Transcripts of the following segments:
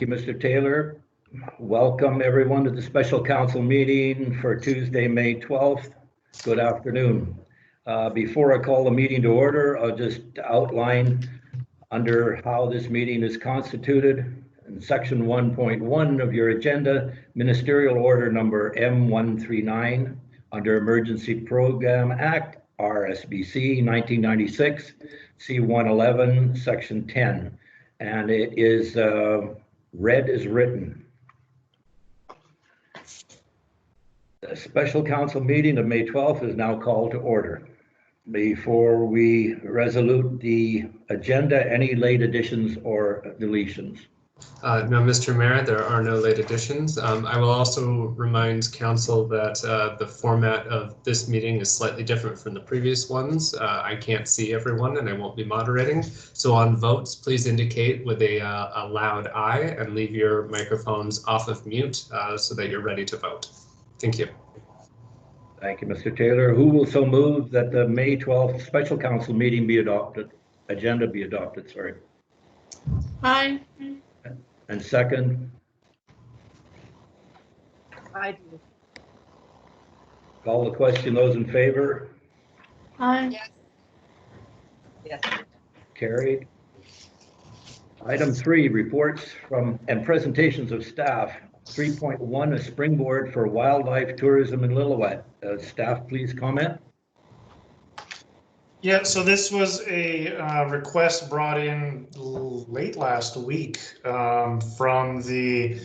you, Mr. Taylor. Welcome everyone to the special council meeting for Tuesday, May 12th. Good afternoon. Before I call the meeting to order, I'll just outline under how this meeting is constituted. In section 1.1 of your agenda, ministerial order number M139 under Emergency Program Act, RSBC 1996, C111, section 10. And it is read as written. The special council meeting of May 12th is now called to order. Before we resolute the agenda, any late additions or deletions? No, Mr. Mayor, there are no late additions. I will also remind council that the format of this meeting is slightly different from the previous ones. I can't see everyone and I won't be moderating. So on votes, please indicate with a loud aye and leave your microphones off of mute so that you're ready to vote. Thank you. Thank you, Mr. Taylor. Who will so move that the May 12th special council meeting be adopted, agenda be adopted, sorry. Aye. And second? I do. Call the question, those in favor? Aye. Yes. Yes. Carried. Item 3, reports from and presentations of staff. 3.1, a springboard for wildlife tourism in Lillooet. Staff, please comment. Yeah, so this was a request brought in late last week from the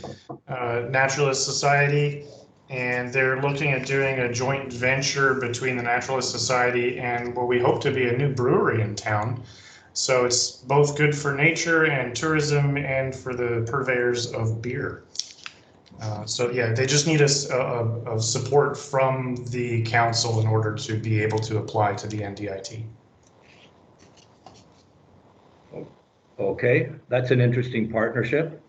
Naturalist Society, and they're looking at doing a joint venture between the Naturalist Society and what we hope to be a new brewery in town. So it's both good for nature and tourism and for the purveyors of beer. So yeah, they just need a support from the council in order to be able to apply to the NDIT. Okay, that's an interesting partnership.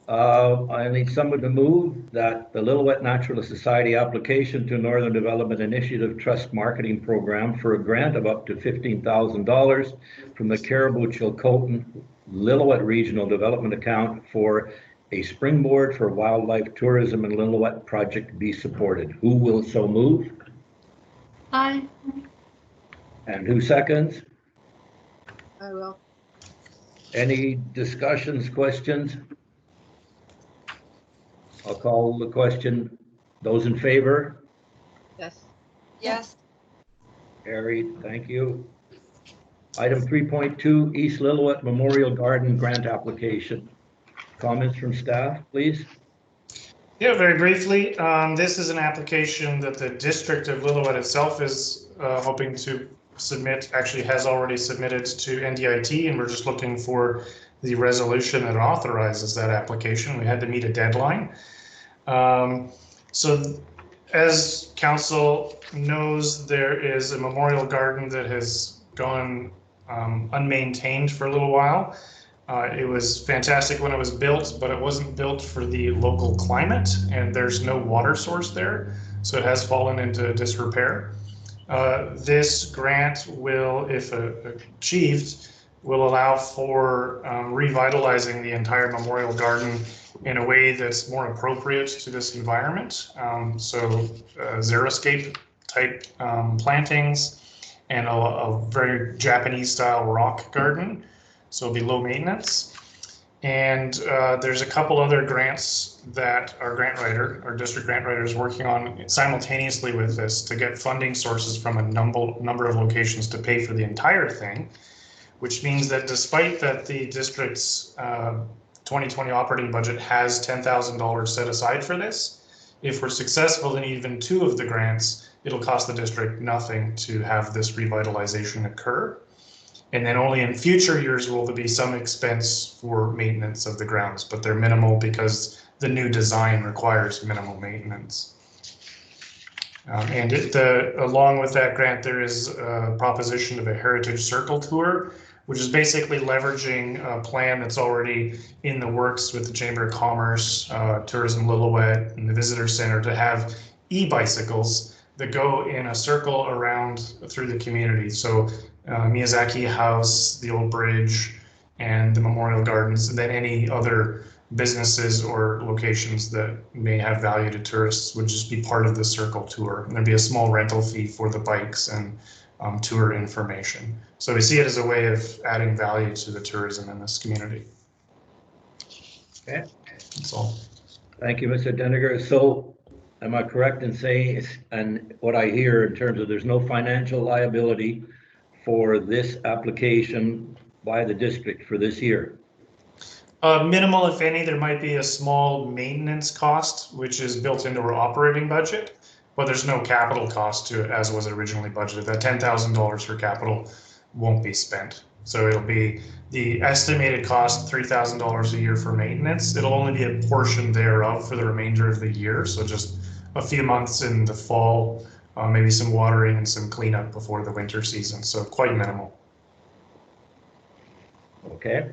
I need someone to move that the Lillooet Naturalist Society application to Northern Development Initiative Trust Marketing Program for a grant of up to $15,000 from the Caribou-Chilcotin Lillooet Regional Development Account for a springboard for wildlife tourism in Lillooet project be supported. Who will so move? Aye. And who seconds? I will. Any discussions, questions? I'll call the question. Those in favor? Yes. Yes. Carried, thank you. Item 3.2, East Lillooet Memorial Garden grant application. Comments from staff, please? Yeah, very briefly, this is an application that the district of Lillooet itself is hoping to submit, actually has already submitted to NDIT, and we're just looking for the resolution that authorizes that application. We had to meet a deadline. So as council knows, there is a memorial garden that has gone unmaintained for a little while. It was fantastic when it was built, but it wasn't built for the local climate, and there's no water source there, so it has fallen into disrepair. This grant will, if achieved, will allow for revitalizing the entire memorial garden in a way that's more appropriate to this environment. Xeriscape type plantings and a very Japanese style rock garden. So it'll be low maintenance. And there's a couple other grants that our district grant writer is working on simultaneously with this to get funding sources from a number of locations to pay for the entire thing, which means that despite that the district's 2020 operating budget has $10,000 set aside for this, if we're successful in even 2 of the grants, it'll cost the district nothing to have this revitalization occur. And then only in future years will there be some expense for maintenance of the grounds, but they're minimal because the new design requires minimal maintenance. Along with that grant, there is a proposition of a heritage circle tour, which is basically leveraging a plan that's already in the works with the Chamber of Commerce, Tourism Lillooet, and the Visitor Center to have e-bicycles that go in a circle around through the community. So Miyazaki House, the old bridge, and the Memorial Gardens than any other businesses or locations that may have value to tourists would just be part of the Circle tour. And there'd be a small rental fee for the bikes and tour information. So we see it as a way of adding value to the tourism in this community. Okay. That's all. Thank you, Mr. Denniger. So am I correct in saying, and what I hear in terms of there's no financial liability for this application by the district for this year? Minimal, if any. There might be a small maintenance cost, which is built into our operating budget, but there's no capital cost to it as was originally budgeted. That $10,000 for capital won't be spent. So it'll be the estimated cost, $3,000 a year for maintenance. It'll only be a portion thereof for the remainder of the year. So just a few months in the fall, maybe some watering and some cleanup before the winter season. So quite minimal. Okay.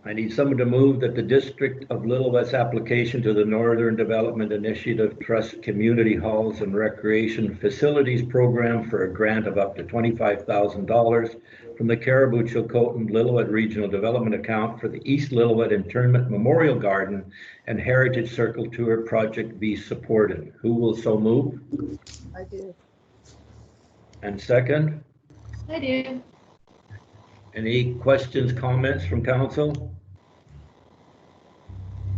I need someone to move that the District of Lillooet's application to the Northern Development Initiative Trust Community Halls and Recreation Facilities Program for a grant of up to $25,000 from the Caribou Chilcotin Lillooet Regional Development Account for the East Lillooet Internment Memorial Garden and Heritage Circle Tour project be supported. Who will so move? I do. And second? I do. Any questions, comments from council?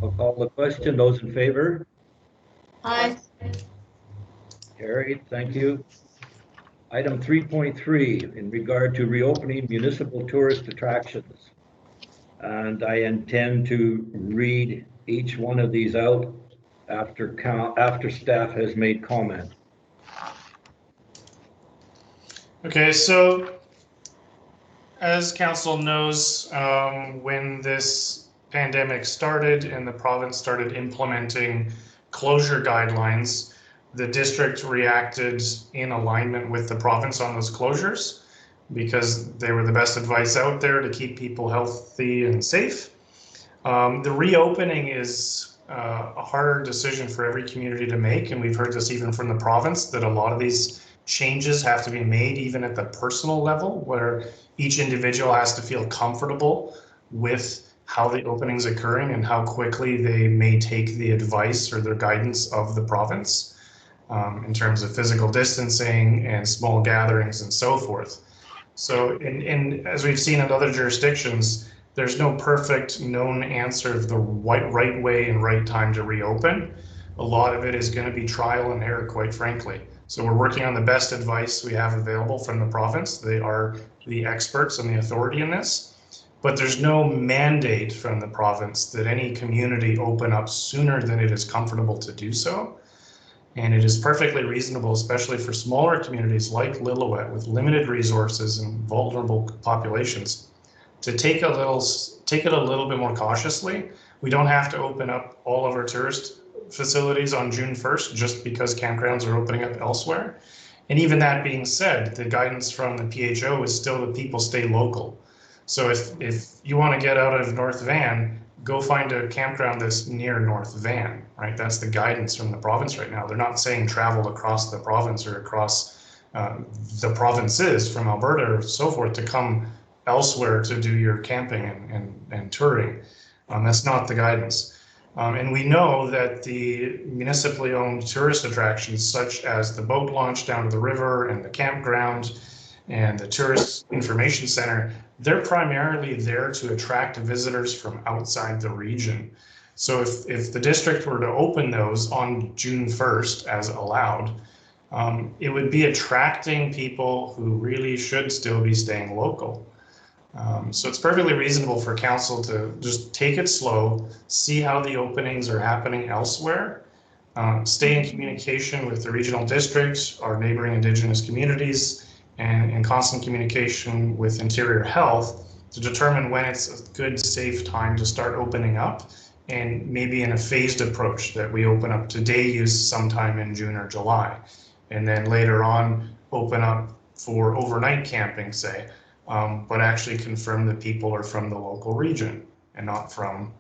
I'll call the question. Those in favor? Aye. Carried, thank you. Item 3.3, in regard to reopening municipal tourist attractions. And I intend to read each one of these out after staff has made comment. Okay, so as council knows, when this pandemic started and the province started implementing closure guidelines, the district reacted in alignment with the province on those closures because they were the best advice out there to keep people healthy and safe. The reopening is a harder decision for every community to make, and we've heard this even from the province, that a lot of these changes have to be made even at the personal level, where each individual has to feel comfortable with how the opening's occurring and how quickly they may take the advice or their guidance of the province in terms of physical distancing and small gatherings and so forth. So as we've seen in other jurisdictions, there's no perfect known answer of the right way and right time to reopen. A lot of it is going to be trial and error, quite frankly. So we're working on the best advice we have available from the province. They are the experts and the authority in this. But there's no mandate from the province that any community open up sooner than it is comfortable to do so. And it is perfectly reasonable, especially for smaller communities like Lillooet with limited resources and vulnerable populations, to take it a little bit more cautiously. We don't have to open up all of our tourist facilities on June 1st just because campgrounds are opening up elsewhere. And even that being said, the guidance from the PHO is still that people stay local. So if you want to get out of North Van, go find a campground that's near North Van, right? That's the guidance from the province right now. They're not saying travel across the province or across the provinces from Alberta or so forth to come elsewhere to do your camping and touring. That's not the guidance. And we know that the municipally owned tourist attractions, such as the boat launch down to the river and the campground and the tourist information center, they're primarily there to attract visitors from outside the region. So if the district were to open those on June 1st as allowed, it would be attracting people who really should still be staying local. So it's perfectly reasonable for council to just take it slow, see how the openings are happening elsewhere, stay in communication with the regional districts, our neighboring Indigenous communities, and in constant communication with Interior Health to determine when it's a good, safe time to start opening up, and maybe in a phased approach that we open up to day use sometime in June or July, and then later on open up for overnight camping, say, but actually confirm that people are from the local region and not from,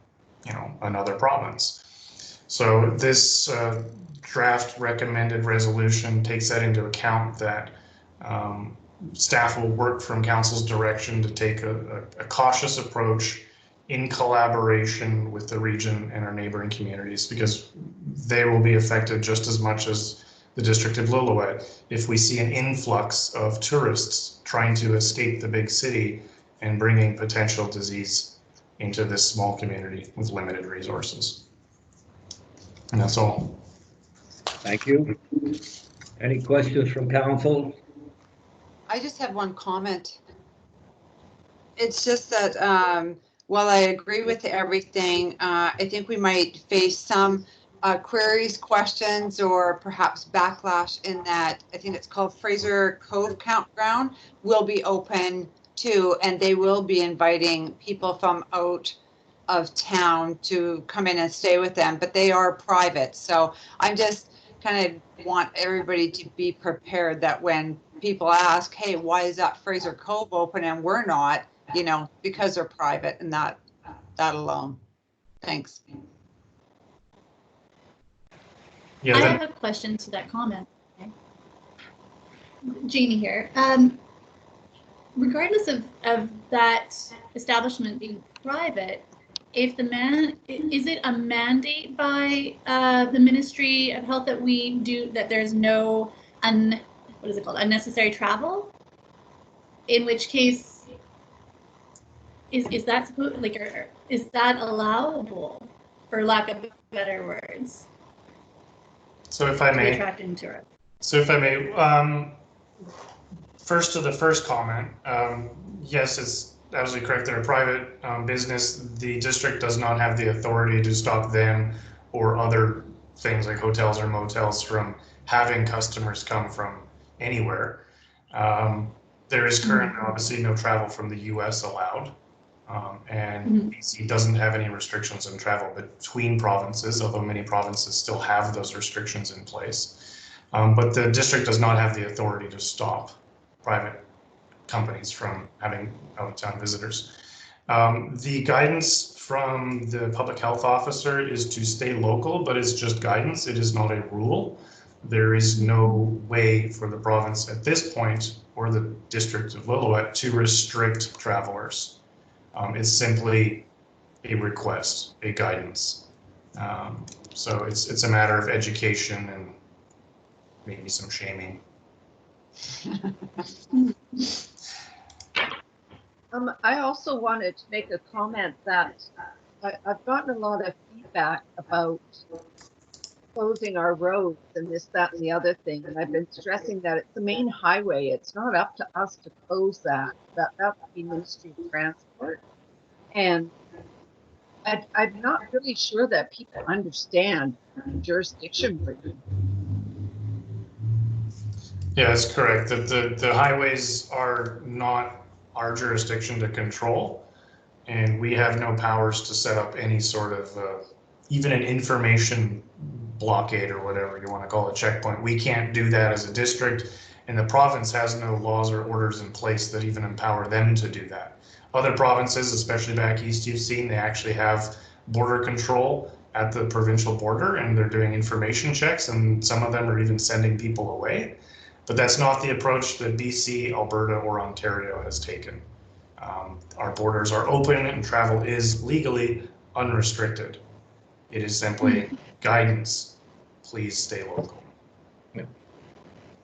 another province. So this draft recommended resolution takes that into account, that staff will work from council's direction to take a cautious approach in collaboration with the region and our neighboring communities, because they will be affected just as much as the District of Lillooet if we see an influx of tourists trying to escape the big city and bringing potential disease into this small community with limited resources. And that's all. Thank you. Any questions from council? I just have one comment. It's just that while I agree with everything, I think we might face some queries, questions, or perhaps backlash in that I think it's called Fraser Cove Campground will be open too, and they will be inviting people from out of town to come in and stay with them, but they are private. So I'm just kind of want everybody to be prepared that when people ask, hey, why is that Fraser Cove open and we're not, you know, because they're private, and that alone. Thanks. Yeah, I that, have a question to that comment. Okay. Jeannie here. Regardless of that establishment being private, if is it a mandate by the Ministry of Health that there's no what is it called, unnecessary travel? In which case, is that supposed, like, or is that allowable, for lack of better words? so if I may, Attracting tourists. So if I may, first to the first comment, yes, it's absolutely correct. They're a private business. The district does not have the authority to stop them or other things like hotels or motels from having customers come from anywhere. There is currently obviously no travel from the US allowed. And BC doesn't have any restrictions on travel between provinces, although many provinces still have those restrictions in place. But the district does not have the authority to stop private companies from having out-of-town visitors. The guidance from the public health officer is to stay local, but it's just guidance. It is not a rule. There is no way for the province at this point, or the District of Lillooet, to restrict travelers. It's simply a request, a guidance. So it's a matter of education and maybe some shaming. I also wanted to make a comment that I've gotten a lot of feedback about closing our roads and this, that, and the other thing. And I've been stressing that it's the main highway. It's not up to us to close that. That would be Ministry of Transport. And I'm not really sure that people understand jurisdiction for them. Yeah, that's correct. The highways are not our jurisdiction to control, and we have no powers to set up any sort of even an information blockade or whatever you want to call it, checkpoint. We can't do that as a district, and the province has no laws or orders in place that even empower them to do that. Other provinces, especially back east, you've seen, they actually have border control at the provincial border, and they're doing information checks, and some of them are even sending people away. But that's not the approach that BC, Alberta, or Ontario has taken. Our borders are open and travel is legally unrestricted. It is simply guidance. Please stay local.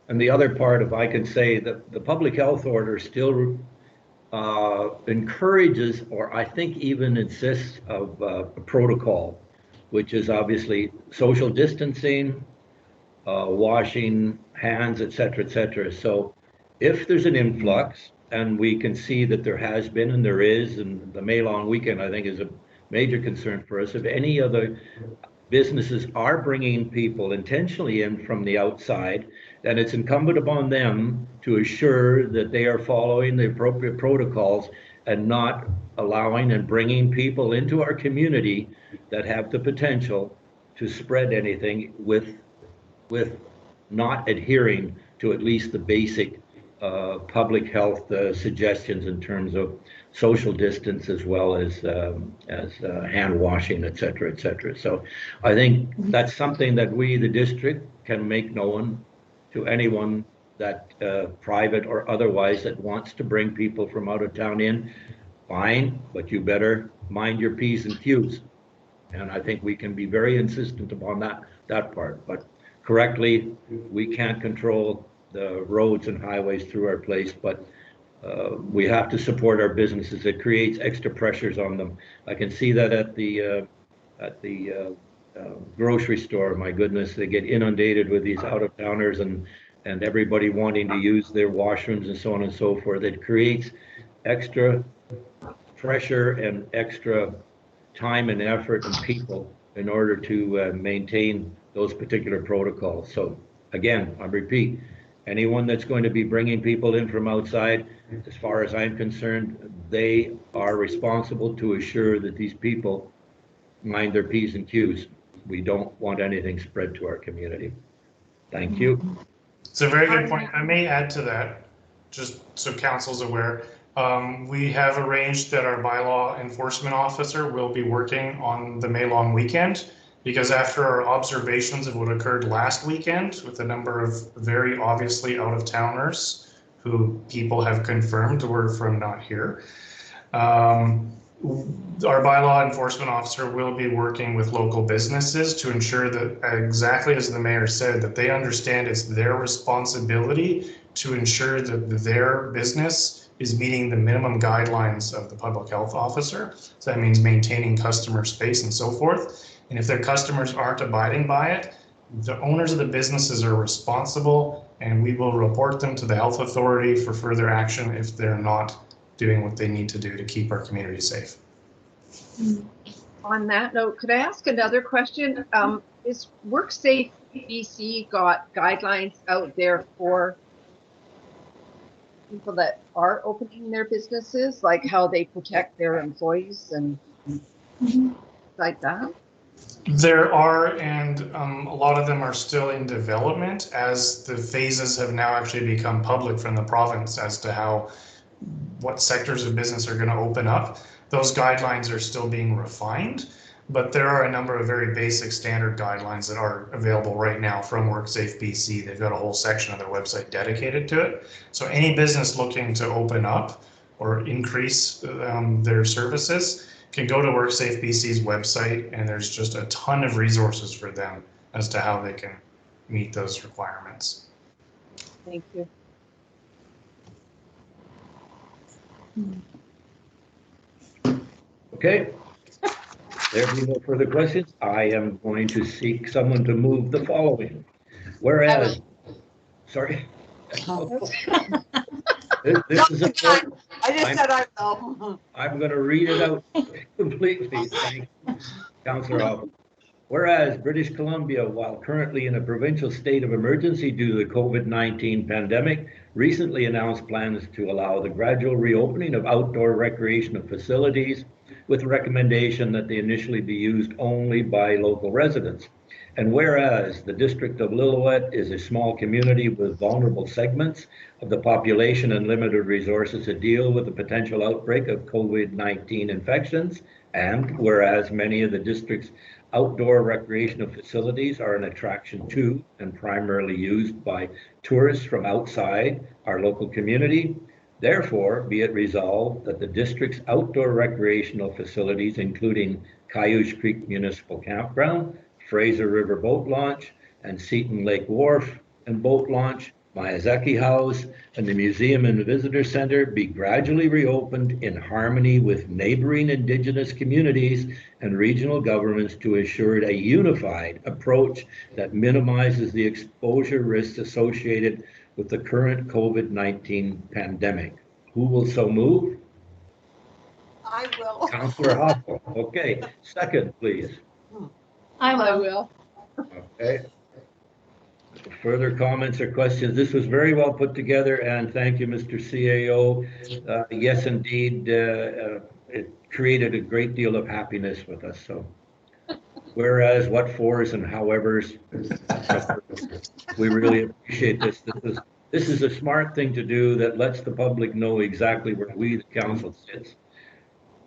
And the other part, if I could say, that the public health order still encourages, or I think even insists of a protocol, which is obviously social distancing, washing hands, et cetera, So if there's an influx, and we can see that there has been and there is, and the May long weekend, I think, is a major concern for us. If any other businesses are bringing people intentionally in from the outside, then it's incumbent upon them to assure that they are following the appropriate protocols and not allowing and bringing people into our community that have the potential to spread anything with not adhering to at least the basic public health suggestions in terms of social distance, as well as hand washing, et cetera. So I think that's something that we, the district, can make known to anyone that private or otherwise that wants to bring people from out of town in, fine, but you better mind your P's and Q's. And I think we can be very insistent upon that part, but correctly, we can't control the roads and highways through our place, but we have to support our businesses. It creates extra pressures on them. I can see that at the grocery store. My goodness, they get inundated with these out-of-towners and everybody wanting to use their washrooms and so on and so forth. It creates extra pressure and extra time and effort and people in order to maintain those particular protocols. So again, I repeat, anyone that's going to be bringing people in from outside, as far as I'm concerned, they are responsible to assure that these people mind their P's and Q's. We don't want anything spread to our community. Thank you. It's a very good point. I may add to that, just so council's aware. We have arranged that our bylaw enforcement officer will be working on the May long weekend, because after our observations of what occurred last weekend with a number of very obviously out-of-towners who people have confirmed were from not here, our bylaw enforcement officer will be working with local businesses to ensure that, exactly as the mayor said, that they understand it's their responsibility to ensure that their business is meeting the minimum guidelines of the public health officer. So that means maintaining customer space and so forth. And if their customers aren't abiding by it, the owners of the businesses are responsible, and we will report them to the health authority for further action if they're not doing what they need to do to keep our community safe. On that note, could I ask another question? Is WorkSafe BC got guidelines out there for people that are opening their businesses, like how they protect their employees and like that? There are, and a lot of them are still in development as the phases have now actually become public from the province as to what sectors of business are going to open up. Those guidelines are still being refined, but there are a number of very basic standard guidelines that are available right now from WorkSafe BC. They've got a whole section of their website dedicated to it. So any business looking to open up or increase their services can go to WorkSafe BC's website, and there's just a ton of resources for them as to how they can meet those requirements. Thank you. Okay. There be no further questions. I am going to seek someone to move the following. Whereas, sorry. This is important. I just said I will. I'm going to read it out completely. Thank you, Councillor Hoppe. Whereas British Columbia, while currently in a provincial state of emergency due to the COVID-19 pandemic, recently announced plans to allow the gradual reopening of outdoor recreational facilities with the recommendation that they initially be used only by local residents. And whereas the District of Lillooet is a small community with vulnerable segments of the population and limited resources to deal with the potential outbreak of COVID-19 infections, and whereas many of the district's outdoor recreational facilities are an attraction to and primarily used by tourists from outside our local community, therefore be it resolved that the district's outdoor recreational facilities, including Cayush Creek Municipal Campground, Fraser River Boat Launch, and Seton Lake Wharf and Boat Launch, Miyazaki House, and the Museum and Visitor Center be gradually reopened in harmony with neighboring Indigenous communities and regional governments to ensure a unified approach that minimizes the exposure risks associated with the current COVID-19 pandemic. Who will so move? I will. Councillor Hoppe. Okay, second, please. I I will. will. Okay. Further comments or questions? This was very well put together, and thank you, Mr. CAO. Yes, indeed, it created a great deal of happiness with us. So, whereas, what fors, and howevers, we really appreciate this. This is a smart thing to do that lets the public know exactly where we, the council, sits.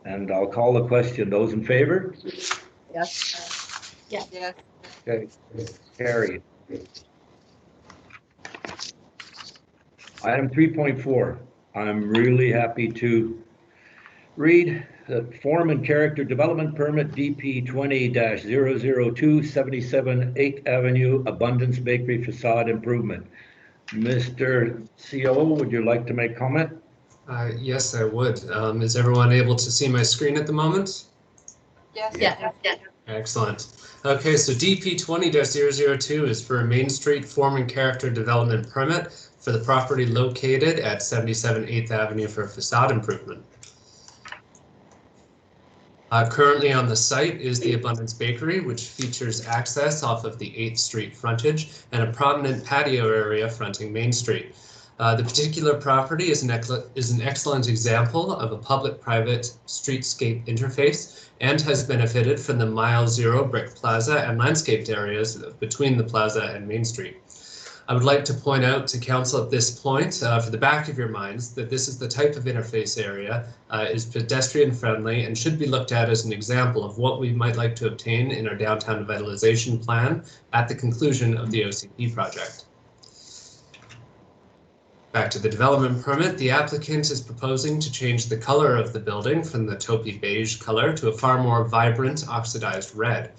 And I'll call the question. Those in favor? Yes. Yes. Okay, carried. Item 3.4, I'm really happy to read the Form and Character Development Permit DP 20-002 77 8th Avenue Abundance Bakery Facade Improvement. Mr. CO, would you like to make comment? Yes, I would. Is everyone able to see my screen at the moment? Yes. Yeah. Excellent. Okay, so DP 20-002 is for a Main Street Form and Character Development Permit for the property located at 77 8th Avenue for facade improvement. Currently on the site is the Abundance Bakery, which features access off of the 8th Street frontage and a prominent patio area fronting Main Street. The particular property is an excellent example of a public-private streetscape interface and has benefited from the Mile Zero brick plaza and landscaped areas between the plaza and Main Street. I would like to point out to council at this point, for the back of your minds, that this is the type of interface area, is pedestrian friendly and should be looked at as an example of what we might like to obtain in our downtown revitalization plan at the conclusion of the OCP project. Back to the development permit, the applicant is proposing to change the color of the building from the taupey beige color to a far more vibrant oxidized red,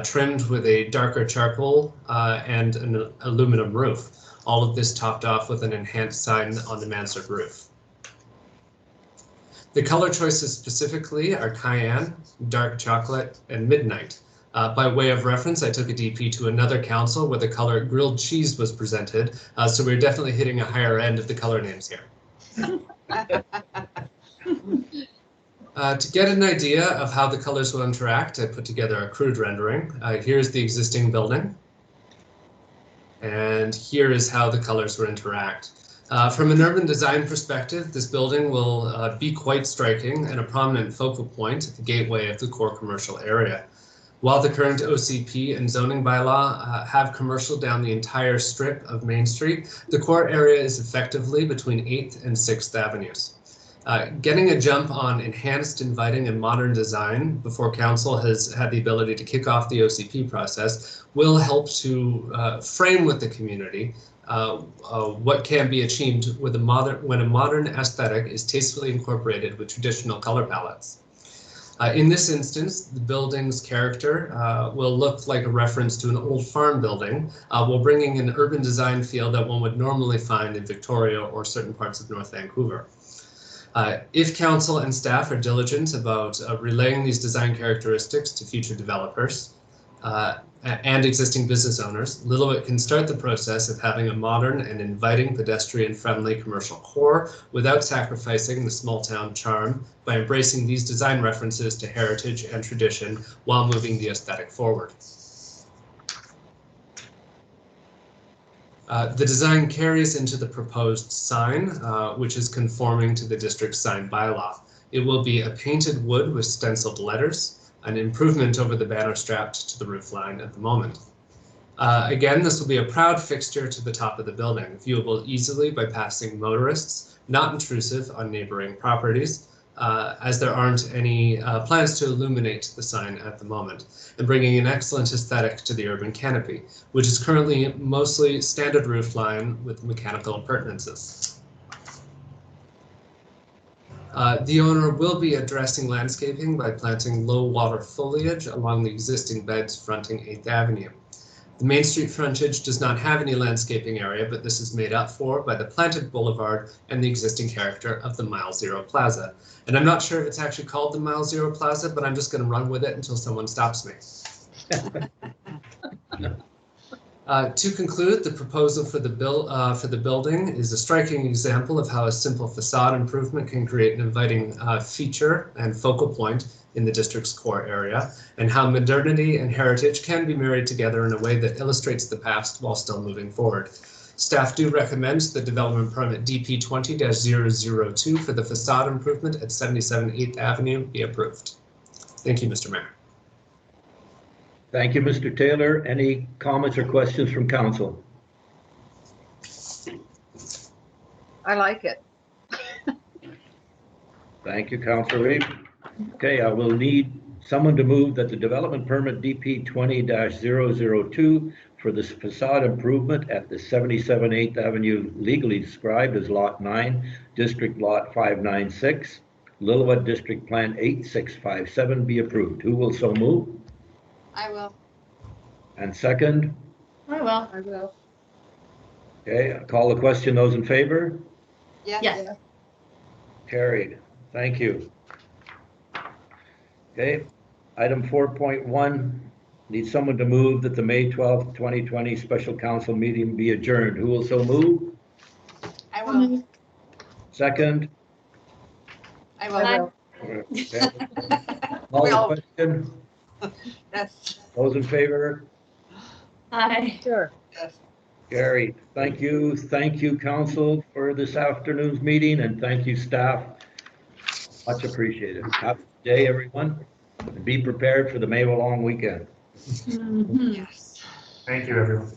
trimmed with a darker charcoal and an aluminum roof. All of this topped off with an enhanced sign on the mansard roof. The color choices specifically are cayenne, dark chocolate, and midnight. By way of reference, I took a DP to another council where the color grilled cheese was presented, so we're definitely hitting a higher end of the color names here. To get an idea of how the colors will interact, I put together a crude rendering. Here's the existing building, and here is how the colors will interact. From an urban design perspective, this building will be quite striking and a prominent focal point at the gateway of the core commercial area. While the current OCP and zoning bylaw have commercial down the entire strip of Main Street, the core area is effectively between 8th and 6th Avenues. Getting a jump on enhanced, inviting, and modern design before council has had the ability to kick off the OCP process will help to frame with the community what can be achieved with when a modern aesthetic is tastefully incorporated with traditional color palettes. In this instance, the building's character will look like a reference to an old farm building, while bringing an urban design feel that one would normally find in Victoria or certain parts of North Vancouver. If council and staff are diligent about relaying these design characteristics to future developers and existing business owners, Lillooet can start the process of having a modern and inviting pedestrian-friendly commercial core without sacrificing the small-town charm by embracing these design references to heritage and tradition while moving the aesthetic forward. The design carries into the proposed sign, which is conforming to the district's sign bylaw. It will be a painted wood with stenciled letters, an improvement over the banner strapped to the roof line at the moment. Again, this will be a proud fixture to the top of the building, viewable easily by passing motorists, not intrusive on neighboring properties, as there aren't any plans to illuminate the sign at the moment, and bringing an excellent aesthetic to the urban canopy, which is currently mostly standard roof line with mechanical appurtenances. The owner will be addressing landscaping by planting low water foliage along the existing beds fronting 8th Avenue. The Main Street frontage does not have any landscaping area, but this is made up for by the planted boulevard and the existing character of the Mile Zero Plaza. And I'm not sure if it's actually called the Mile Zero Plaza, but I'm just going to run with it until someone stops me. To conclude, the proposal for the building is a striking example of how a simple facade improvement can create an inviting feature and focal point in the district's core area, and how modernity and heritage can be married together in a way that illustrates the past while still moving forward. Staff do recommend the development permit DP 20-002 for the facade improvement at 77 8th Avenue be approved. Thank you, Mr. Mayor. Thank you, Mr. Taylor. Any comments or questions from council? I like it. Thank you, Councilor Reid. Okay, I will need someone to move that the development permit DP 20-002 for the facade improvement at the 77 8th Avenue, legally described as Lot 9, District Lot 596, Lillooet District Plan 8657 be approved. Who will so move? I will. And second? I will. I will. Okay, I'll call the question. Those in favor? Yes. Carried. Thank you. Okay, item 4.1, need someone to move that the May 12th, 2020 special council meeting be adjourned. Who will so move? I will. Um, Second? I I will. will. Okay. Call the question. Yes. Those in favor? Aye. Sure. Yes. Carried. Thank you. Thank you, council, for this afternoon's meeting, and thank you, staff. Much appreciated. Have a good day, everyone, and be prepared for the May long weekend. Mhm. Yes. Thank you, everyone.